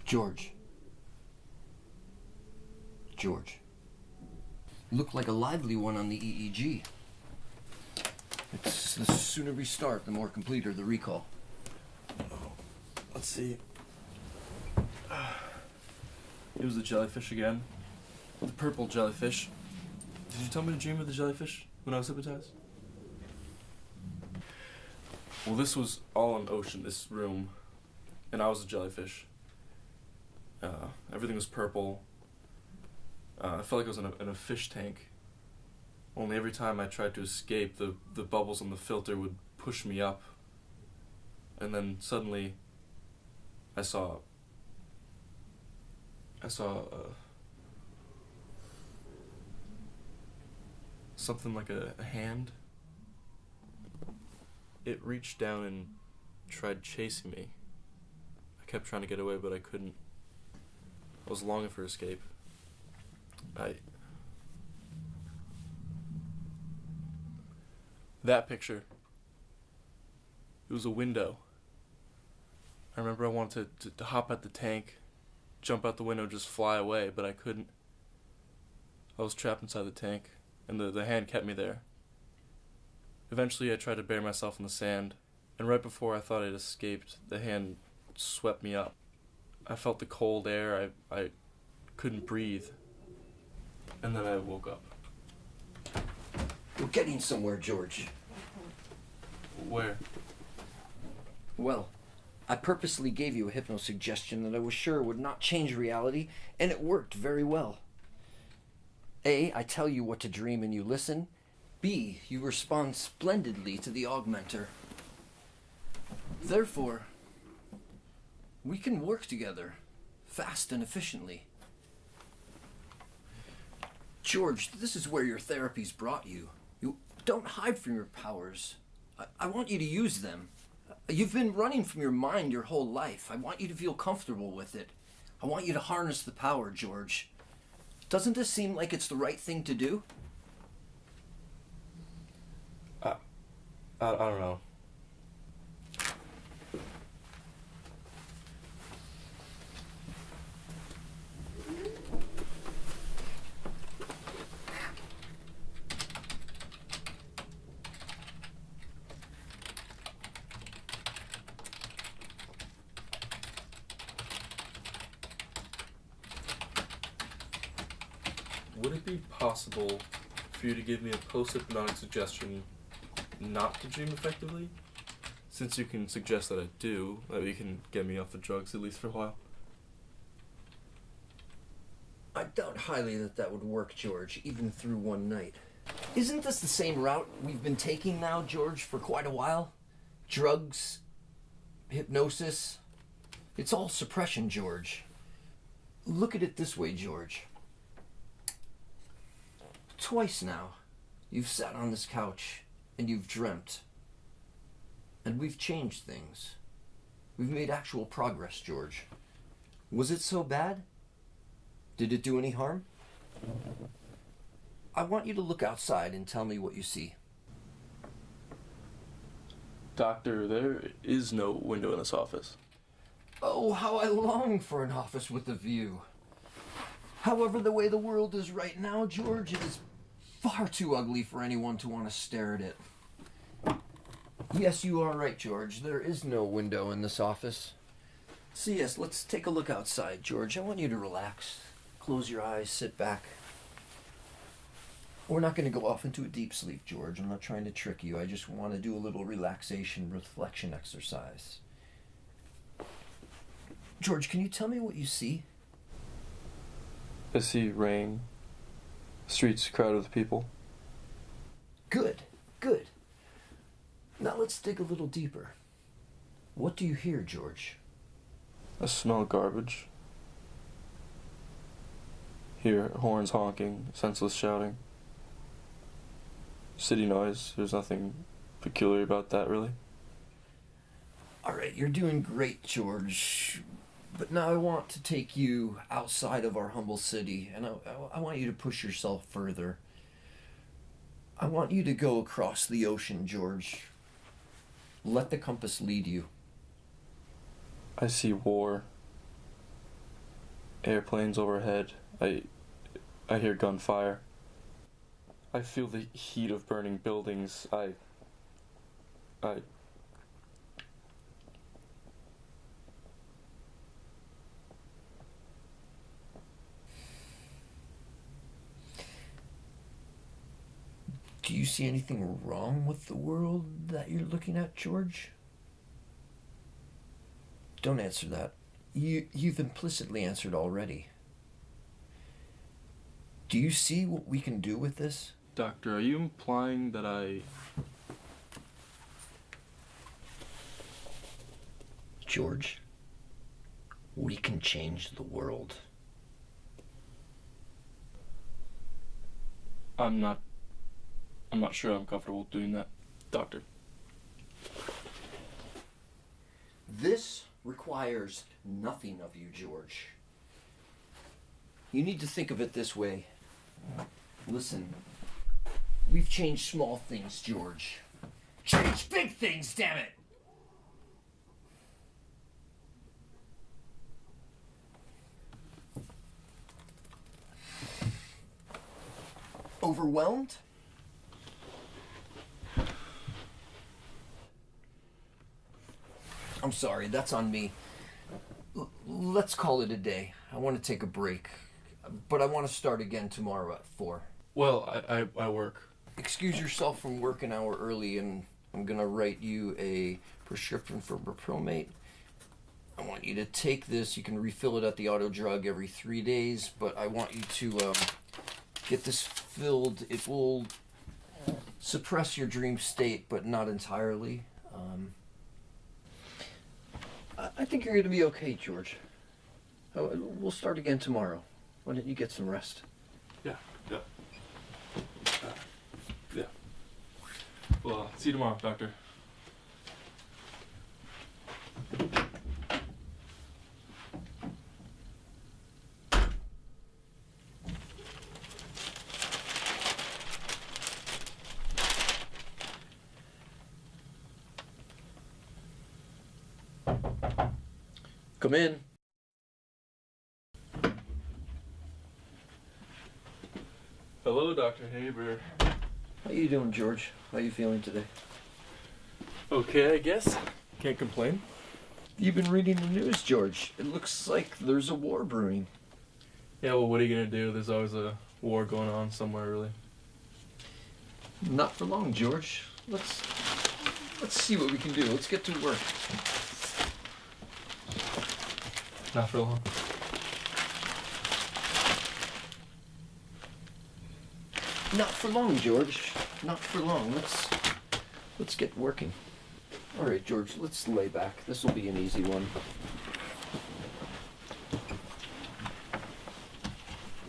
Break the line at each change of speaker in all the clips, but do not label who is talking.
George. George. Looked like a lively one on the EEG. The sooner we start, the more completer the recall.
Let's see. It was the jellyfish again. The purple jellyfish. Did you tell me to dream of the jellyfish when I was hypnotized? Well, this was all an ocean, this room, and I was a jellyfish. Everything was purple. I felt like I was in a fish tank. Only every time I tried to escape, the bubbles on the filter would push me up. And then suddenly, I saw something like a hand. It reached down and tried chasing me. I kept trying to get away, but I couldn't. I was longing for escape. That picture, it was a window. I remember I wanted to hop out the tank, jump out the window, just fly away, but I couldn't. I was trapped inside the tank, and the hand kept me there. Eventually I tried to bury myself in the sand, and right before I thought I'd escaped, the hand swept me up. I felt the cold air, I couldn't breathe, and then I woke up.
You're getting somewhere, George.
Where?
Well, I purposely gave you a hypnosuggestion that I was sure would not change reality, and it worked very well. A, I tell you what to dream and you listen. B, you respond splendidly to the augmenter. Therefore, we can work together, fast and efficiently. George, this is where your therapy's brought you. You don't hide from your powers. I want you to use them. You've been running from your mind your whole life. I want you to feel comfortable with it. I want you to harness the power, George. Doesn't this seem like it's the right thing to do?
I don't know. Would it be possible for you to give me a post-hypnotic suggestion not to dream effectively? Since you can suggest that I do, that you can get me off the drugs at least for a while.
I doubt highly that would work, George, even through one night. Isn't this the same route we've been taking now, George, for quite a while? Drugs, hypnosis, it's all suppression, George. Look at it this way, George. Twice now, you've sat on this couch and you've dreamt. And we've changed things. We've made actual progress, George. Was it so bad? Did it do any harm? I want you to look outside and tell me what you see.
Doctor, there is no window in this office.
Oh, how I long for an office with a view. However, the way the world is right now, George, it is far too ugly for anyone to want to stare at it. Yes, you are right, George. There is no window in this office. So yes, let's take a look outside, George. I want you to relax. Close your eyes, sit back. We're not going to go off into a deep sleep, George. I'm not trying to trick you. I just want to do a little relaxation reflection exercise. George, can you tell me what you see?
I see rain, streets crowded with people.
Good, good. Now let's dig a little deeper. What do you hear, George?
I smell garbage. Hear horns honking, senseless shouting. City noise, there's nothing peculiar about that, really.
All right, you're doing great, George. But now I want to take you outside of our humble city, and I want you to push yourself further. I want you to go across the ocean, George. Let the compass lead you.
I see war. Airplanes overhead. I hear gunfire. I feel the heat of burning buildings. I
Do you see anything wrong with the world that you're looking at, George? Don't answer that. You've implicitly answered already. Do you see what we can do with this?
Doctor, are you implying that
George, we can change the world.
I'm not sure I'm comfortable doing that, Doctor.
This requires nothing of you, George. You need to think of it this way. Listen, we've changed small things, George. Change big things, damn it! Overwhelmed? I'm sorry, that's on me. Let's call it a day. I want to take a break. But I want to start again tomorrow at 4.
Well, I work.
Excuse yourself from work an hour early, and I'm going to write you a prescription for Berpromate. I want you to take this. You can refill it at the auto drug every 3 days, but I want you to get this filled. It will suppress your dream state, but not entirely. I think you're going to be okay, George. We'll start again tomorrow. Why don't you get some rest?
Yeah. Well, see you tomorrow, Doctor.
Come in.
Hello, Dr. Haber.
How you doing, George? How you feeling today?
Okay, I guess. Can't complain.
You've been reading the news, George. It looks like there's a war brewing.
Yeah, well, what are you gonna do? There's always a war going on somewhere, really.
Not for long, George. Let's see what we can do. Let's get to work.
Not for long.
Not for long, George. Not for long. Let's get working. All right, George. Let's lay back. This will be an easy one.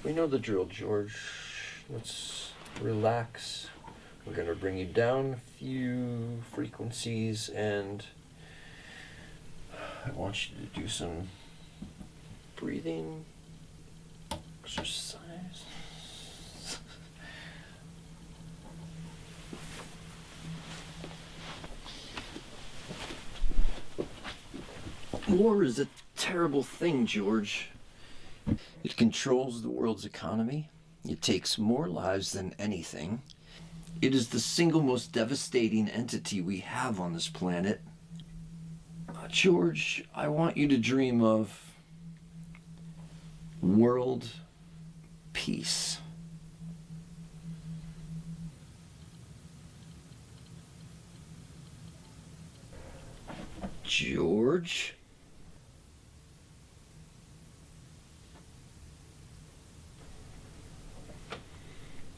We know the drill, George. Let's relax. We're gonna bring you down a few frequencies, and I want you to do some breathing exercise. War is a terrible thing, George. It controls the world's economy. It takes more lives than anything. It is the single most devastating entity we have on this planet. George, I want you to dream of world peace. George?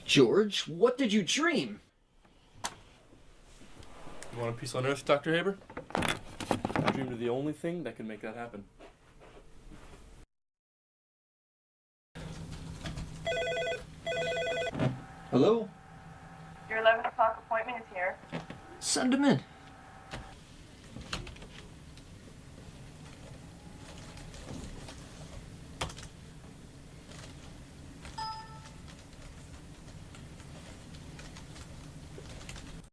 George, what did you dream?
You want a peace on Earth, Dr. Haber? I dreamed of the only thing that can make that happen.
Hello?
Your 11 o'clock appointment is here.
Send him in.